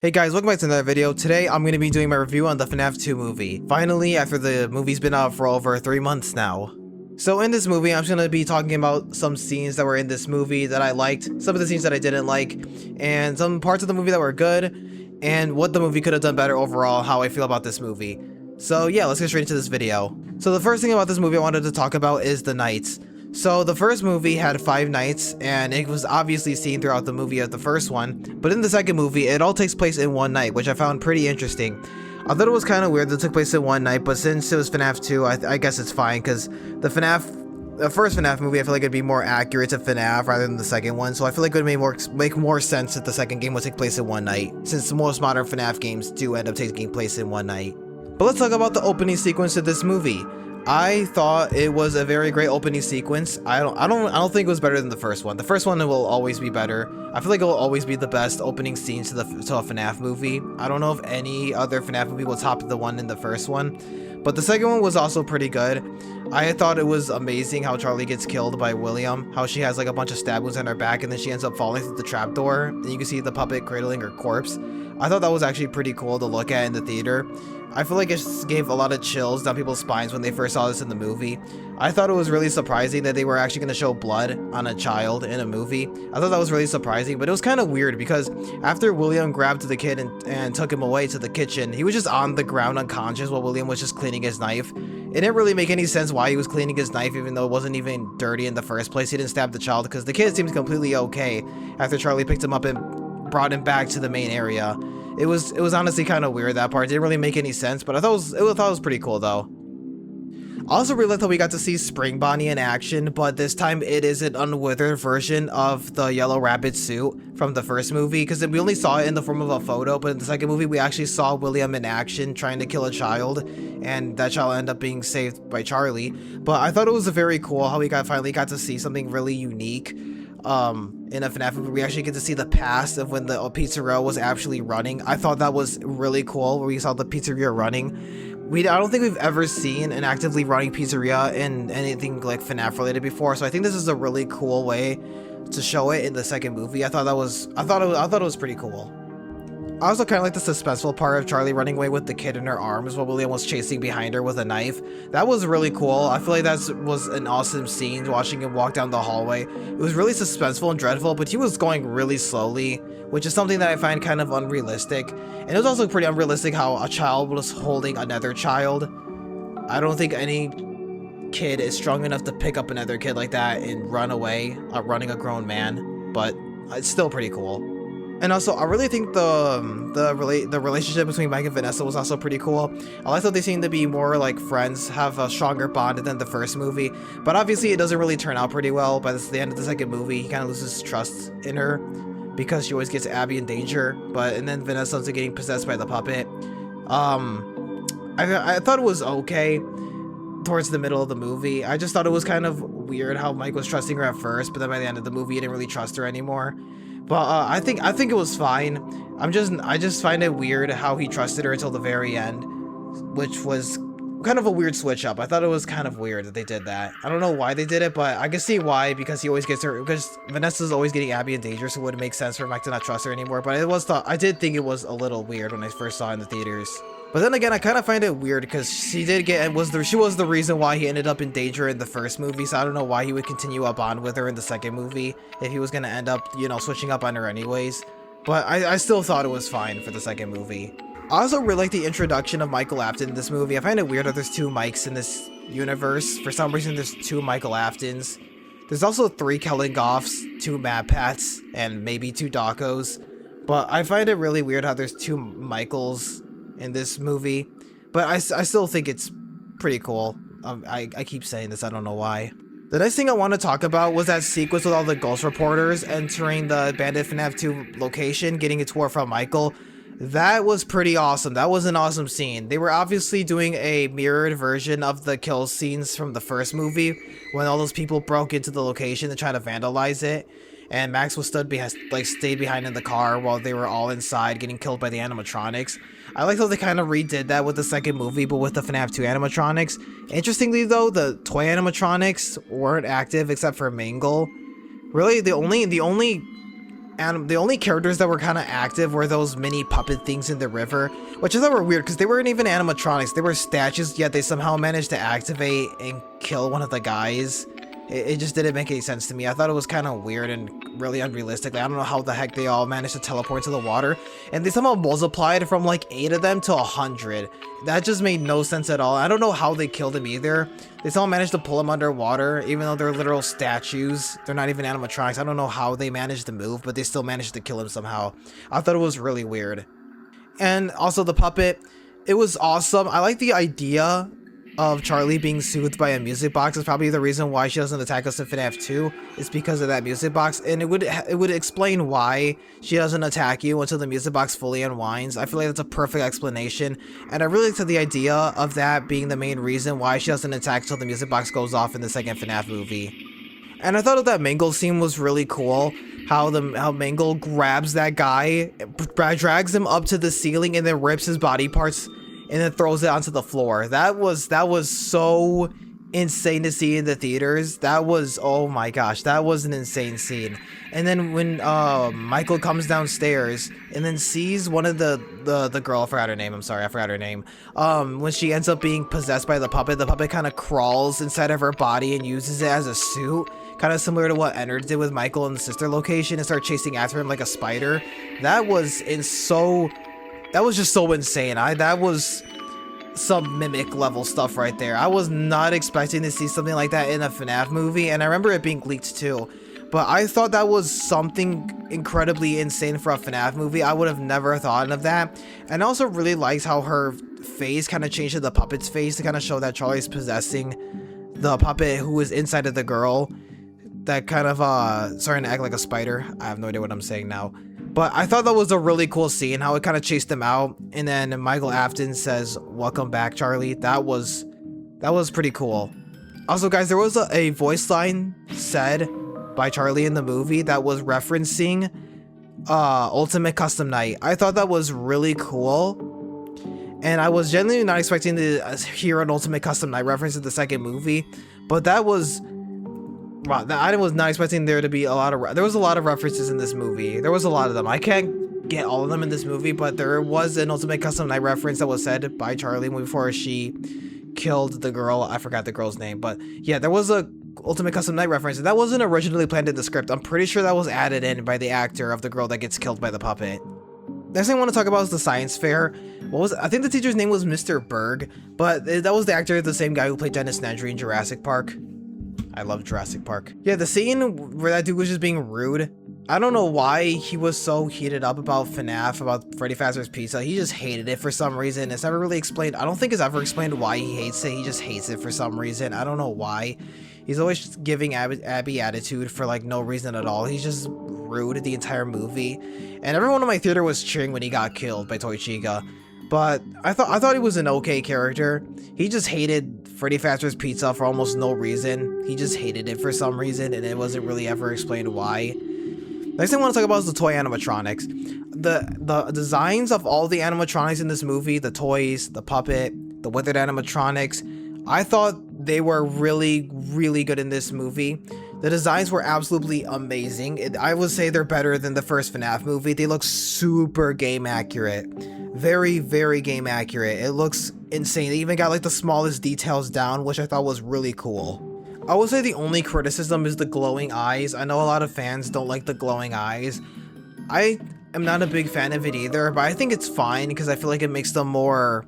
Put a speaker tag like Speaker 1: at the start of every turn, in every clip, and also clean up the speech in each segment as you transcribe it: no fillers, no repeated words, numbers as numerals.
Speaker 1: Hey guys, welcome back to another video. Today I'm going to be doing my review on the Fnaf 2 movie. Finally, after the movie's been out for over 3 months now. So in this movie, I'm just going to be talking about some scenes that were in this movie that I liked, some of the scenes that I didn't like, and some parts of the movie that were good, and what the movie could have done better overall, how I feel about this movie. So yeah, let's get straight into this video. So the first thing about this movie I wanted to talk about is the nights. So the first movie had 5 nights, and it was obviously seen throughout the movie of the first one, but in the second movie, it all takes place in one night, which I found pretty interesting. I thought it was kind of weird that it took place in one night, but since it was FNAF 2, I guess it's fine, because the first FNAF movie, I feel like it'd be more accurate to FNAF rather than the second one, so I feel like it would make more sense that the second game would take place in one night, since most modern FNAF games do end up taking place in one night. But let's talk about the opening sequence of this movie. I thought it was a very great opening sequence. I don't think it was better than the first one. The first one will always be better. I feel like it will always be the best opening scene to a FNAF movie. I don't know if any other FNAF movie will top the one in the first one, but the second one was also pretty good. I thought it was amazing how Charlie gets killed by William, how she has like a bunch of stab wounds on her back and then she ends up falling through the trapdoor and you can see the puppet cradling her corpse. I thought that was actually pretty cool to look at in the theater. I feel like it just gave a lot of chills down people's spines when they first saw this in the movie. I thought it was really surprising that they were actually going to show blood on a child in a movie. I thought that was really surprising, but it was kind of weird because after William grabbed the kid and took him away to the kitchen, he was just on the ground unconscious while William was just cleaning his knife. It didn't really make any sense why he was cleaning his knife even though it wasn't even dirty in the first place. He didn't stab the child because the kid seemed completely okay after Charlie picked him up and brought him back to the main area. It was honestly kind of weird, that part. It didn't really make any sense, but I thought it was pretty cool though. I also really liked that we got to see Spring Bonnie in action, but this time it is an unwithered version of the Yellow Rabbit suit from the first movie, because we only saw it in the form of a photo, but in the second movie we actually saw William in action trying to kill a child, and that child ended up being saved by Charlie. But I thought it was very cool how we finally got to see something really unique. In a FNAF movie, we actually get to see the past of when the pizzeria was actually running. I thought that was really cool, where we saw the pizzeria running. I don't think we've ever seen an actively running pizzeria in anything like FNAF related before, so I think this is a really cool way to show it in the second movie. I thought it was pretty cool. I also kind of like the suspenseful part of Charlie running away with the kid in her arms while William was chasing behind her with a knife. That was really cool. I feel like that was an awesome scene, watching him walk down the hallway. It was really suspenseful and dreadful, but he was going really slowly, which is something that I find kind of unrealistic. And it was also pretty unrealistic how a child was holding another child. I don't think any kid is strong enough to pick up another kid like that and run away, running a grown man, but it's still pretty cool. And also, I really think the relationship between Mike and Vanessa was also pretty cool. I like that they seem to be more like friends, have a stronger bond than the first movie. But obviously, it doesn't really turn out pretty well. By the end of the second movie, he kind of loses trust in her because she always gets Abby in danger. And then Vanessa ends up getting possessed by the puppet. I thought it was okay towards the middle of the movie. I just thought it was kind of weird how Mike was trusting her at first, but then by the end of the movie, he didn't really trust her anymore. But I think it was fine. I just find it weird how he trusted her until the very end, which was kind of a weird switch up. I thought it was kind of weird that they did that. I don't know why they did it, but I can see why, because Vanessa's always getting Abby in danger, so it wouldn't make sense for Mike to not trust her anymore. But I did think it was a little weird when I first saw it in the theaters. But then again, I kind of find it weird because she was the reason why he ended up in danger in the first movie, so I don't know why he would continue up on with her in the second movie if he was going to end up, switching up on her anyways. But I still thought it was fine for the second movie. I also really like the introduction of Michael Afton in this movie. I find it weird that there's 2 Mikes in this universe. For some reason, there's 2 Michael Aftons. There's also 3 Kellen Goffs, 2 Matt Pats, and maybe 2 Dakos. But I find it really weird how there's 2 Michaels in this movie, but I still think it's pretty cool. I keep saying this, I don't know why. The next thing I want to talk about was that sequence with all the ghost reporters entering the abandoned FNAF 2 location, getting a tour from Michael. That was pretty awesome. That was an awesome scene. They were obviously doing a mirrored version of the kill scenes from the first movie when all those people broke into the location to try to vandalize it. And Max was stayed behind in the car while they were all inside getting killed by the animatronics. I like how they kind of redid that with the second movie, but with the FNAF 2 animatronics. Interestingly though, the toy animatronics weren't active except for Mangle. Really, the only and the only characters that were kind of active were those mini puppet things in the river, which I thought were weird because they weren't even animatronics. They were statues, yet they somehow managed to activate and kill one of the guys. It just didn't make any sense to me. I thought it was kind of weird and really unrealistic. Like, I don't know how the heck they all managed to teleport to the water, and they somehow multiplied from like 8 of them to 100. That just made no sense at all. I don't know how they killed him either. They somehow managed to pull him underwater, even though they're literal statues. They're not even animatronics. I don't know how they managed to move, but they still managed to kill him somehow. I thought it was really weird. And also the puppet, it was awesome. I like the idea of Charlie being soothed by a music box. Is probably the reason why she doesn't attack us in FNAF 2, is because of that music box, and it would explain why she doesn't attack you until the music box fully unwinds. I feel like that's a perfect explanation, and I really liked the idea of that being the main reason why she doesn't attack until the music box goes off in the second FNAF movie. And I thought that Mangle scene was really cool. How Mangle grabs that guy, drags him up to the ceiling, and then rips his body parts and then throws it onto the floor. That was so insane to see in the theaters. That was, oh my gosh, that was an insane scene. And then when Michael comes downstairs and then sees one of the girl, I forgot her name, I'm sorry, I forgot her name. When she ends up being possessed by the puppet kind of crawls inside of her body and uses it as a suit. Kind of similar to what Ennard did with Michael in the sister location and start chasing after him like a spider. That was just so insane. That was some Mimic level stuff right there. I was not expecting to see something like that in a FNAF movie, and I remember it being leaked too. But I thought that was something incredibly insane for a FNAF movie. I would have never thought of that. And I also really liked how her face kind of changed to the puppet's face to kind of show that Charlie's possessing the puppet who was inside of the girl. That kind of starting to act like a spider. I have no idea what I'm saying now. But I thought that was a really cool scene, how it kind of chased them out, and then Michael Afton says, "Welcome back, Charlie." That was pretty cool. Also, guys, there was a voice line said by Charlie in the movie that was referencing Ultimate Custom Night. I thought that was really cool, and I was genuinely not expecting to hear an Ultimate Custom Night reference in the second movie, but that was... Wow, I was not expecting there to be a lot of... There was a lot of references in this movie. There was a lot of them. I can't get all of them in this movie, but there was an Ultimate Custom Night reference that was said by Charlie before she killed the girl. I forgot the girl's name, but yeah, there was a Ultimate Custom Night reference, and that wasn't originally planned in the script. I'm pretty sure that was added in by the actor of the girl that gets killed by the puppet. Next thing I want to talk about is the science fair. I think the teacher's name was Mr. Berg, but that was the actor, the same guy who played Dennis Nedry in Jurassic Park. I love Jurassic Park. Yeah, the scene where that dude was just being rude. I don't know why he was so heated up about FNAF, about Freddy Fazbear's Pizza. He just hated it for some reason. It's never really explained. I don't think it's ever explained why he hates it. He just hates it for some reason. I don't know why. He's always just giving Abby attitude for like no reason at all. He's just rude the entire movie. And everyone in my theater was cheering when he got killed by Toy Chica. But I thought he was an okay character. He just hated Freddy Fazbear's Pizza for almost no reason. He just hated it for some reason, and it wasn't really ever explained why. Next thing I want to talk about is the toy animatronics. The designs of all the animatronics in this movie, the toys, the puppet, the withered animatronics, I thought they were really, really good in this movie. The designs were absolutely amazing. I would say they're better than the first FNAF movie. They look super game accurate. Very, very game accurate. It looks insane. They even got like the smallest details down, which I thought was really cool. I would say the only criticism is the glowing eyes. I know a lot of fans don't like the glowing eyes. I am not a big fan of it either, but I think it's fine because I feel like it makes them more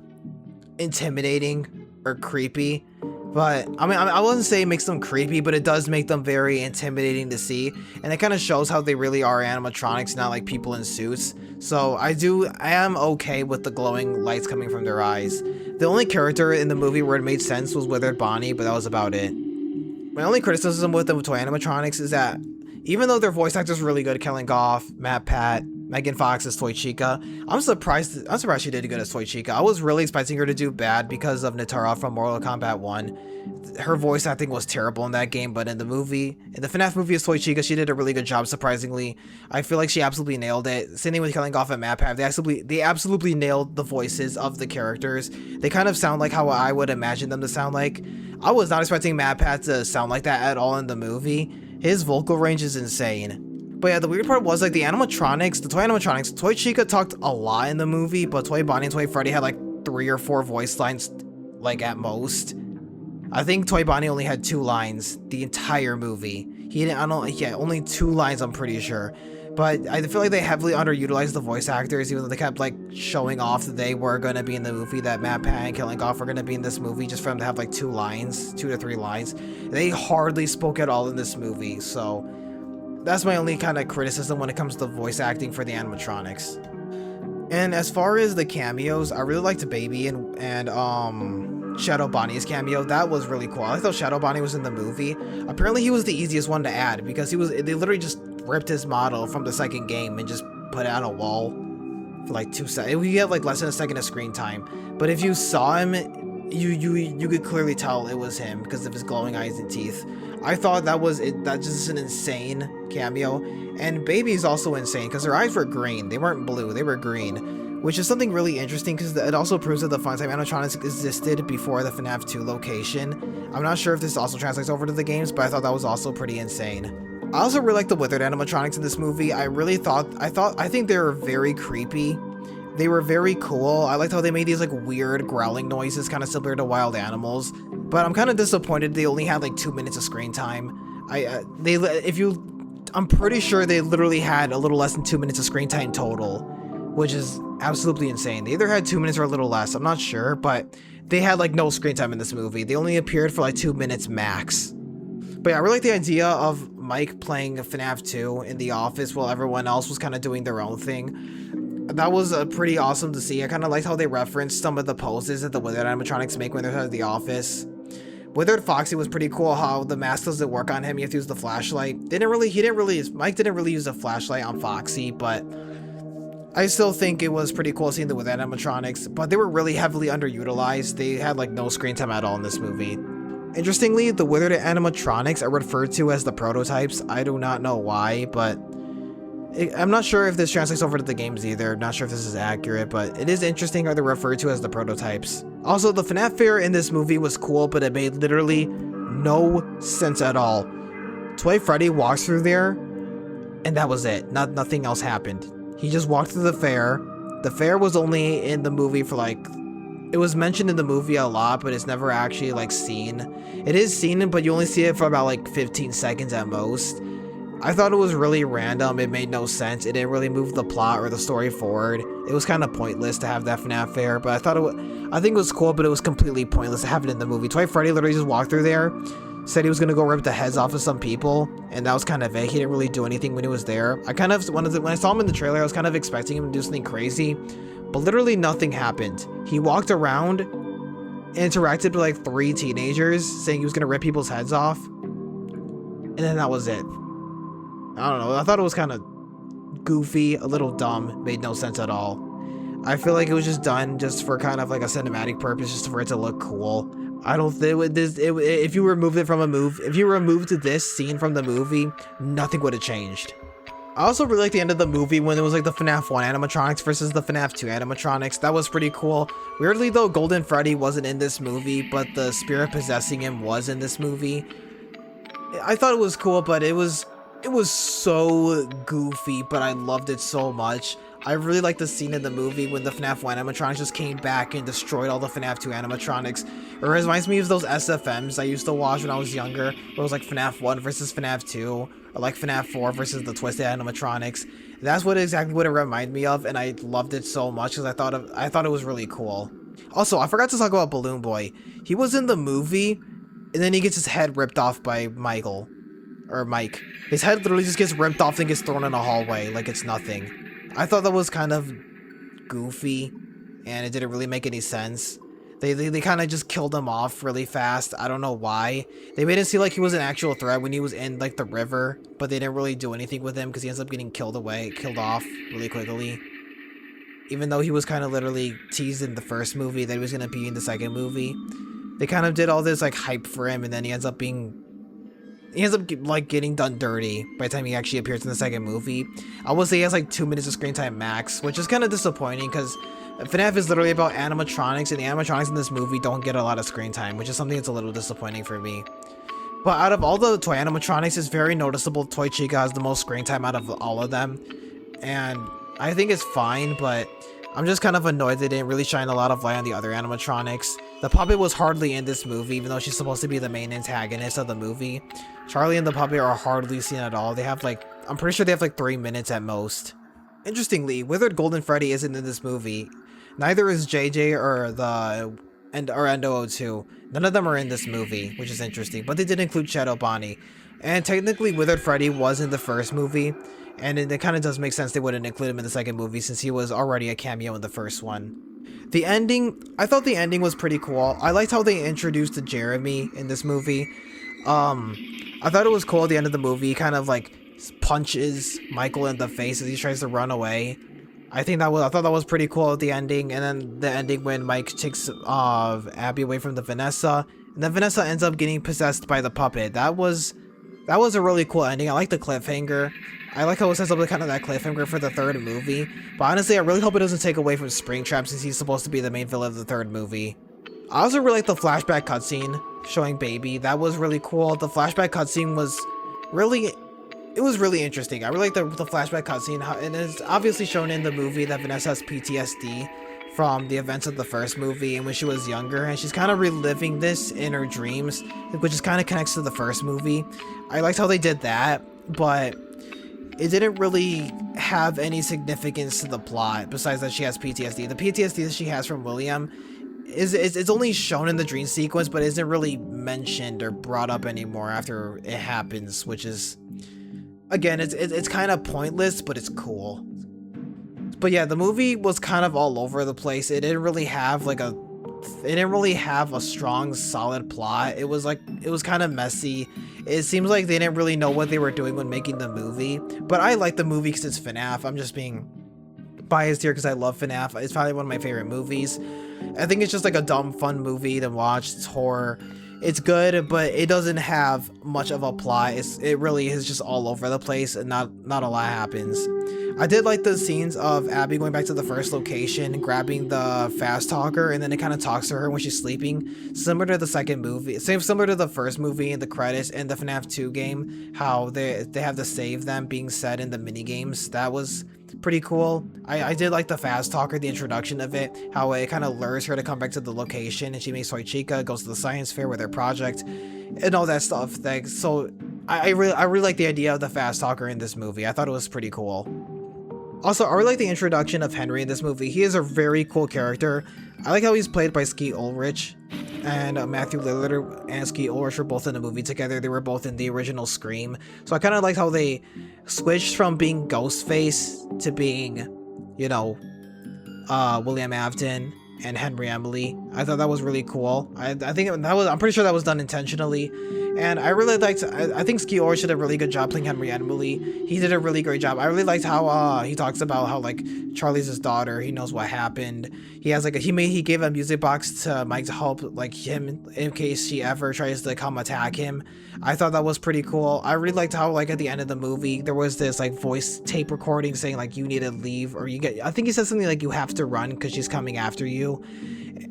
Speaker 1: intimidating or creepy. But I mean, I wouldn't say it makes them creepy, but it does make them very intimidating to see, and it kind of shows how they really are animatronics, not like people in suits. So I am okay with the glowing lights coming from their eyes. The only character in the movie where it made sense was Withered Bonnie, but that was about it. My only criticism with the toy animatronics is that even though their voice actors are really good, Kellen Goff, Matt Pat, Megan Fox as Toy Chica, I'm surprised she did good as Toy Chica. I was really expecting her to do bad because of Natara from Mortal Kombat 1. Her voice acting was terrible in that game, but in the FNAF movie as Toy Chica, she did a really good job, surprisingly. I feel like she absolutely nailed it. Same thing with Kellen Goff and Matt Pat. They absolutely nailed the voices of the characters. They kind of sound like how I would imagine them to sound like. I was not expecting Matt Pat to sound like that at all in the movie. His vocal range is insane. But yeah, the weird part was like the animatronics, the toy animatronics. Toy Chica talked a lot in the movie, but Toy Bonnie and Toy Freddy had like 3 or 4 voice lines, like at most. I think Toy Bonnie only had 2 lines the entire movie. He didn't, I don't, yeah, only 2 lines, I'm pretty sure. But I feel like they heavily underutilized the voice actors, even though they kept like showing off that they were going to be in the movie, that Matt Pat and Killing Goff were going to be in this movie, just for them to have like 2 lines, 2 to 3 lines. They hardly spoke at all in this movie, so that's my only kind of criticism when it comes to voice acting for the animatronics. And as far as the cameos, I really liked Baby and Shadow Bonnie's cameo. That was really cool. I thought Shadow Bonnie was in the movie. Apparently he was the easiest one to add because they literally just ripped his model from the second game and just put it on a wall for like 2 seconds. He had like less than a second of screen time. But if you saw him, you could clearly tell it was him because of his glowing eyes and teeth. I thought that's just an insane cameo. And Baby's also insane because her eyes were green. They weren't blue, they were green. Which is something really interesting because it also proves that the Funtime animatronics existed before the FNAF 2 location. I'm not sure if this also translates over to the games, but I thought that was also pretty insane. I also really like the Withered animatronics in this movie. I think they were very creepy. They were very cool. I liked how they made these like weird growling noises, kind of similar to wild animals. But I'm kind of disappointed they only had like 2 minutes of screen time. I'm pretty sure they literally had a little less than 2 minutes of screen time total, which is absolutely insane. They either had 2 minutes or a little less, I'm not sure, but they had like no screen time in this movie. They only appeared for like 2 minutes max. But yeah, I really like the idea of Mike playing FNAF 2 in the office while everyone else was kind of doing their own thing. That was pretty awesome to see. I kind of liked how they referenced some of the poses that the Withered animatronics make when they're at the office. Withered Foxy was pretty cool, how the mask doesn't work on him, you have to use the flashlight. Mike didn't really use a flashlight on Foxy, but I still think it was pretty cool seeing the Withered animatronics, but they were really heavily underutilized. They had like no screen time at all in this movie. Interestingly, the Withered animatronics are referred to as the prototypes. I do not know why, but I'm not sure if this translates over to the games either. Not sure if this is accurate, but it is interesting how they're referred to as the prototypes. Also, the FNAF fair in this movie was cool, but it made literally no sense at all. Toy Freddy walks through there, and that was it. Nothing else happened. He just walked through the fair. The fair was only in the movie for like... It was mentioned in the movie a lot, but it's never actually like seen. It is seen, but you only see it for about like 15 seconds at most. I thought it was really random. It made no sense. It didn't really move the plot or the story forward. It was kind of pointless to have that FNAF fair, but I think it was cool, but it was completely pointless to have it in the movie. Toy Freddy literally just walked through there, said he was gonna go rip the heads off of some people, and that was kind of it. He didn't really do anything when he was there. When I saw him in the trailer, I was kind of expecting him to do something crazy, but literally nothing happened. He walked around, interacted with like 3 teenagers, saying he was gonna rip people's heads off, and then that was it. I don't know, I thought it was kind of goofy, a little dumb, made no sense at all. I feel like it was just done just for kind of like a cinematic purpose, just for it to look cool. I don't think if you removed it from if you removed this scene from the movie, nothing would have changed. I also really like the end of the movie when it was like the FNAF 1 animatronics versus the FNAF 2 animatronics. That was pretty cool. Weirdly though, Golden Freddy wasn't in this movie, but the spirit possessing him was in this movie. I thought it was cool, but it was so goofy, but I loved it so much. I really like the scene in the movie when the FNAF 1 animatronics just came back and destroyed all the FNAF 2 animatronics. It reminds me of those SFMs I used to watch when I was younger, where it was like FNAF 1 versus FNAF 2, or like FNAF 4 versus the Twisted animatronics. That's exactly what it reminded me of, and I loved it so much because I thought it was really cool. Also, I forgot to talk about Balloon Boy. He was in the movie, and then he gets his head ripped off by Mike. His head literally just gets ripped off and gets thrown in a hallway like it's nothing. I thought that was kind of goofy, and it didn't really make any sense. They kind of just killed him off really fast. I don't know why. They made it seem like he was an actual threat when he was in like the river, but they didn't really do anything with him because he ends up getting killed off really quickly. Even though he was kind of literally teased in the first movie that he was going to be in the second movie. They kind of did all this like hype for him, and then he ends up like getting done dirty by the time he actually appears in the second movie. I will say he has like 2 minutes of screen time max, which is kind of disappointing because FNAF is literally about animatronics, and the animatronics in this movie don't get a lot of screen time, which is something that's a little disappointing for me. But out of all the toy animatronics, it's very noticeable Toy Chica has the most screen time out of all of them. And I think it's fine, but I'm just kind of annoyed they didn't really shine a lot of light on the other animatronics. The puppet was hardly in this movie, even though she's supposed to be the main antagonist of the movie. Charlie and the puppet are hardly seen at all. They have like, I'm pretty sure they have like 3 minutes at most. Interestingly, Withered Golden Freddy isn't in this movie. Neither is JJ or Endo02. None of them are in this movie, which is interesting, but they did include Shadow Bonnie. And technically, Withered Freddy was in the first movie, and it kind of does make sense they wouldn't include him in the second movie since he was already a cameo in the first one. The ending, I thought the ending was pretty cool. I liked how they introduced Jeremy in this movie. I thought it was cool at the end of the movie. He kind of like punches Michael in the face as he tries to run away. I thought that was pretty cool at the ending. And then the ending when Mike takes Abby away from the Vanessa, and then Vanessa ends up getting possessed by the puppet. That was a really cool ending. I like the cliffhanger. I like how it sets up kind of that cliffhanger for the third movie. But honestly, I really hope it doesn't take away from Springtrap since he's supposed to be the main villain of the third movie. I also really like the flashback cutscene showing Baby. That was really cool. The flashback cutscene was really interesting. I really like the flashback cutscene, and it's obviously shown in the movie that Vanessa has PTSD from the events of the first movie and when she was younger, and she's kind of reliving this in her dreams, which is kind of connects to the first movie. I liked how they did that, but it didn't really have any significance to the plot besides that she has PTSD. The PTSD that she has from William it's only shown in the dream sequence, but isn't really mentioned or brought up anymore after it happens, which is, again, it's kind of pointless, but it's cool. But yeah, the movie was kind of all over the place. It didn't really have a strong, solid plot. It was kind of messy. It seems like they didn't really know what they were doing when making the movie. But I like the movie because it's FNAF. I'm just being biased here because I love FNAF. It's probably one of my favorite movies. I think it's just like a dumb, fun movie to watch. It's horror. It's good, but it doesn't have much of a plot. It really is just all over the place, and not a lot happens. I did like the scenes of Abby going back to the first location, grabbing the fast talker, and then it kind of talks to her when she's sleeping. Similar to the second movie, similar to the first movie in the credits and the FNAF 2 game, how they have to save them being said in the mini games. That was pretty cool. I did like the fast talker, the introduction of it, how it kind of lures her to come back to the location, and she makes Toy Chica, goes to the science fair with her project, and all that stuff. So I really like the idea of the fast talker in this movie. I thought it was pretty cool. Also, I really like the introduction of Henry in this movie. He is a very cool character. I like how he's played by Skeet Ulrich, and Matthew Lillard and Skeet Ulrich were both in the movie together. They were both in the original Scream. So I kind of liked how they switched from being Ghostface to being, William Afton and Henry Emily. I thought that was really cool. I'm pretty sure that was done intentionally. And I really liked, I think Skeet Ulrich did a really good job playing Henry Emily. He did a really great job. I really liked how he talks about how like Charlie's his daughter. He knows what happened. He has like he gave a music box to Mike to help like him in case she ever tries to come attack him. I thought that was pretty cool. I really liked how like at the end of the movie there was this like voice tape recording saying like you need to leave, or I think he said something like you have to run because she's coming after you,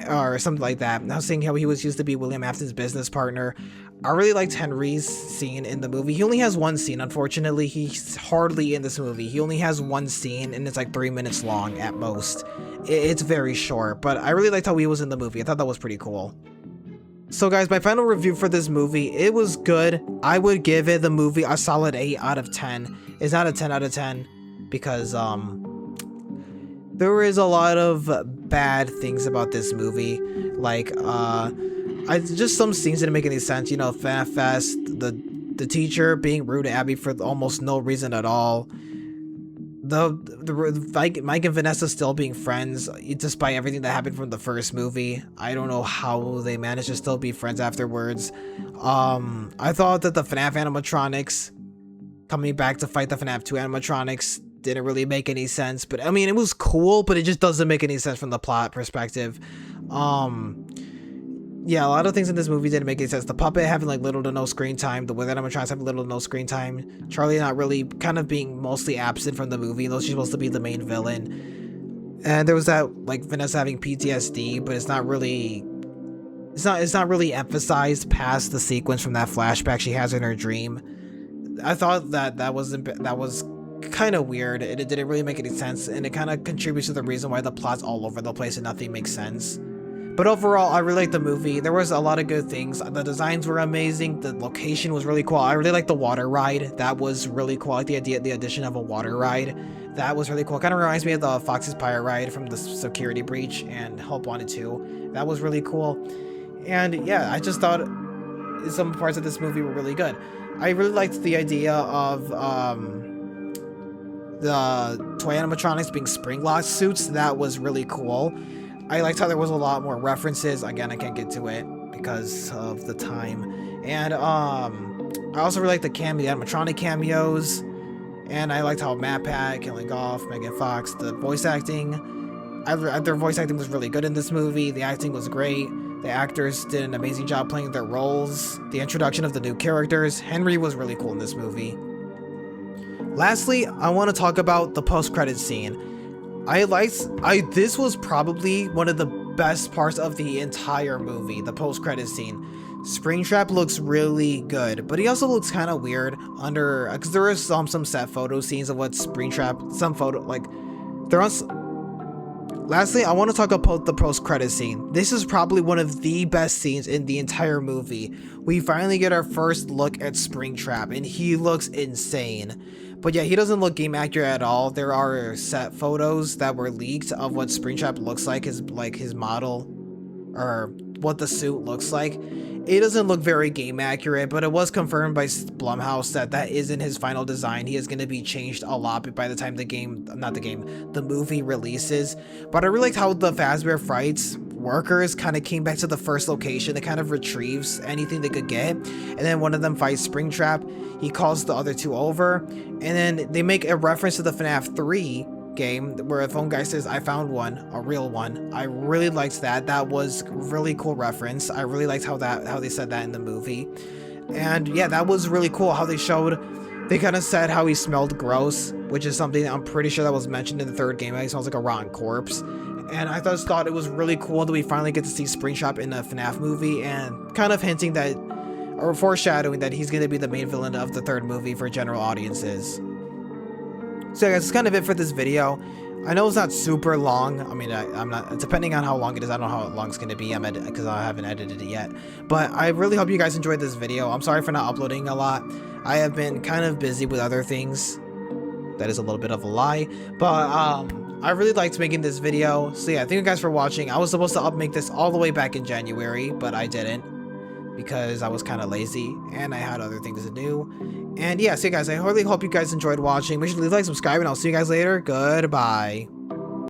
Speaker 1: or something like that. And I was saying how he used to be William Afton's business partner. I really liked Henry's scene in the movie. He only has one scene, unfortunately. He's hardly in this movie. He only has one scene, and it's like 3 minutes long at most. It's very short, but I really liked how he was in the movie. I thought that was pretty cool. So guys, my final review for this movie, it was good. I would give the movie a solid 8 out of 10. It's not a 10 out of 10 because there is a lot of bad things about this movie. Like just some scenes didn't make any sense. FNAF Fest, the teacher being rude to Abby for almost no reason at all. The Mike and Vanessa still being friends despite everything that happened from the first movie. I don't know how they managed to still be friends afterwards. I thought that the FNAF animatronics coming back to fight the FNAF 2 animatronics didn't really make any sense, but I mean it was cool, but it just doesn't make any sense from the plot perspective. Yeah, a lot of things in this movie didn't make any sense. The puppet having like little to no screen time, the Withered animatronics having little to no screen time, Charlie not really, kind of being mostly absent from the movie, though she's supposed to be the main villain. And there was that like Vanessa having PTSD, but it's not really it's not really emphasized past the sequence from that flashback she has in her dream. I thought that was kind of weird. It didn't really make any sense, and it kind of contributes to the reason why the plot's all over the place and nothing makes sense. But overall, I really liked the movie. There was a lot of good things. The designs were amazing. The location was really cool. I really liked the water ride. That was really cool. I like the addition of a water ride. That was really cool. It kind of reminds me of the Fox's Pirate Ride from the Security Breach and Help Wanted 2. That was really cool. And yeah, I just thought some parts of this movie were really good. I really liked the idea of the toy animatronics being spring lock suits. That was really cool. I liked how there was a lot more references. Again, I can't get to it because of the time. And I also really liked the animatronic cameos. And I liked how Matt Pat, Killing Golf, Megan Fox, the voice acting. Their voice acting was really good in this movie. The acting was great. The actors did an amazing job playing their roles. The introduction of the new characters. Henry was really cool in this movie. Lastly, I want to talk about the post-credit scene. This was probably one of the best parts of the entire movie, the post-credit scene. Springtrap looks really good, but he also looks kind of weird because there is some set photo scenes of what Springtrap, Lastly, I want to talk about the post-credit scene. This is probably one of the best scenes in the entire movie. We finally get our first look at Springtrap, and he looks insane. But yeah, he doesn't look game accurate at all. There are set photos that were leaked of what Springtrap looks like, his model, or what the suit looks like. It doesn't look very game accurate, but it was confirmed by Blumhouse that isn't his final design. He is going to be changed a lot by the time the movie releases. But I really liked how the Fazbear Frights workers kind of came back to the first location. It kind of retrieves anything they could get, and then one of them fights Springtrap. He calls the other two over, and then they make a reference to the FNAF 3 game where a phone guy says, "I found one, a real one." I really liked that. That was really cool reference. I really liked how they said that in the movie. And yeah, that was really cool how they kind of said how he smelled gross, which is something that I'm pretty sure that was mentioned in the third game. He smells like a rotten corpse. And I just thought it was really cool that we finally get to see Springtrap in a FNAF movie, and kind of hinting that, or foreshadowing that he's going to be the main villain of the third movie for general audiences. So yeah, guys, that's kind of it for this video. I know it's not super long. I mean, I'm not, depending on how long it is, I don't know how long it's going to be because I haven't edited it yet. But I really hope you guys enjoyed this video. I'm sorry for not uploading a lot. I have been kind of busy with other things. That is a little bit of a lie. But I really liked making this video. So yeah, thank you guys for watching. I was supposed to make this all the way back in January, but I didn't, because I was kind of lazy and I had other things to do. And yeah, so guys, I really hope you guys enjoyed watching. Make sure to leave a like, subscribe, and I'll see you guys later. Goodbye.